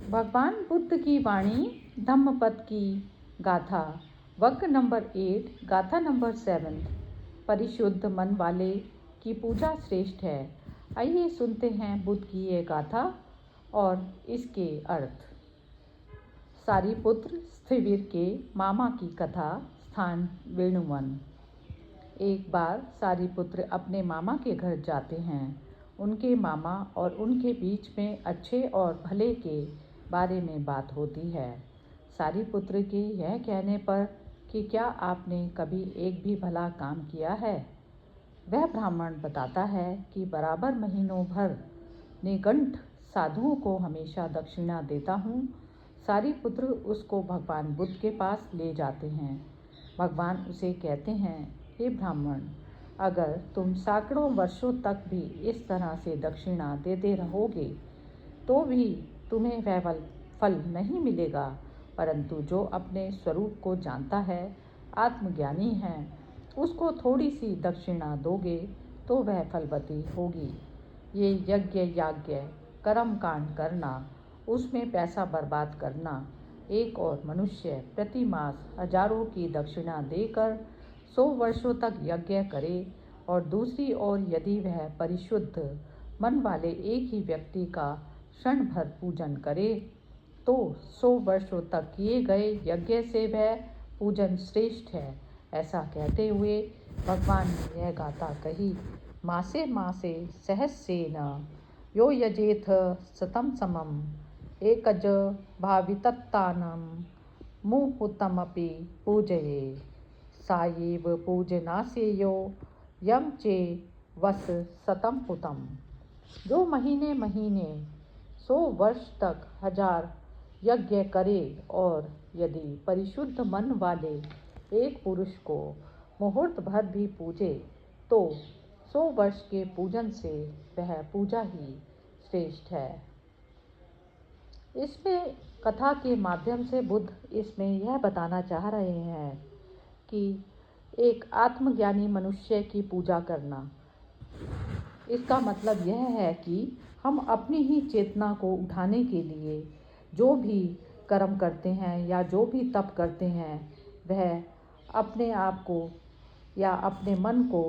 भगवान बुद्ध की वाणी धम्मपद की गाथा वक्र नंबर 8 गाथा नंबर 7। परिशुद्ध मन वाले की पूजा श्रेष्ठ है। आइए सुनते हैं बुद्ध की ये गाथा और इसके अर्थ। सारीपुत्र स्थिविर के मामा की कथा। स्थान वेणुवन। एक बार सारीपुत्र अपने मामा के घर जाते हैं। उनके मामा और उनके बीच में अच्छे और भले के बारे में बात होती है। सारीपुत्र के यह कहने पर कि क्या आपने कभी एक भी भला काम किया है, वह ब्राह्मण बताता है कि बराबर महीनों भर निकंठ साधुओं को हमेशा दक्षिणा देता हूँ। सारीपुत्र उसको भगवान बुद्ध के पास ले जाते हैं। भगवान उसे कहते हैं, हे ब्राह्मण, अगर तुम सैकड़ों वर्षों तक भी इस तरह से दक्षिणा देते रहोगे तो भी तुम्हें वह फल नहीं मिलेगा, परंतु जो अपने स्वरूप को जानता है, आत्मज्ञानी है, उसको थोड़ी सी दक्षिणा दोगे तो वह फलवती होगी। ये यज्ञ याज्ञ कर्म कांड करना, उसमें पैसा बर्बाद करना, एक और मनुष्य प्रति मास हजारों की दक्षिणा देकर 100 वर्षों तक यज्ञ करे और दूसरी ओर यदि वह परिशुद्ध मन वाले एक ही व्यक्ति का क्षण भर पूजन करे तो 100 वर्षों तक किए गए यज्ञ से वह पूजन श्रेष्ठ है। ऐसा कहते हुए भगवान ने यह गाथा कही। मासे मासे सहस्रेण यो यजेथ शतं समम एकज भावितत्तानं मुहूर्तमपि पूजये सायैव पूजनास्येयो यम चे वस शतं हुतम्। जो महीने महीने 100 वर्ष तक 1000 यज्ञ करे और यदि परिशुद्ध मन वाले एक पुरुष को मुहूर्त भर भी पूजे तो 100 वर्ष के पूजन से वह पूजा ही श्रेष्ठ है। इसमें कथा के माध्यम से बुद्ध इसमें यह बताना चाह रहे हैं कि एक आत्मज्ञानी मनुष्य की पूजा करना, इसका मतलब यह है कि हम अपनी ही चेतना को उठाने के लिए जो भी कर्म करते हैं या जो भी तप करते हैं, वह अपने आप को या अपने मन को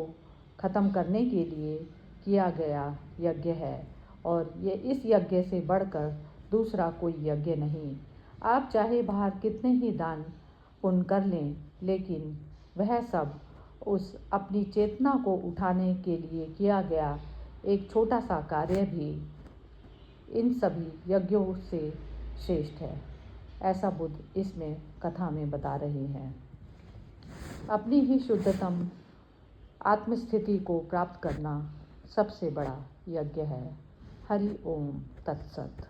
ख़त्म करने के लिए किया गया यज्ञ है और ये इस यज्ञ से बढ़कर दूसरा कोई यज्ञ नहीं। आप चाहे बाहर कितने ही दान पुण्य कर लें, लेकिन वह सब उस अपनी चेतना को उठाने के लिए किया गया एक छोटा सा कार्य भी इन सभी यज्ञों से श्रेष्ठ है। ऐसा बुद्ध इसमें कथा में बता रहे हैं। अपनी ही शुद्धतम आत्मस्थिति को प्राप्त करना सबसे बड़ा यज्ञ है। हरि ओम तत्सत।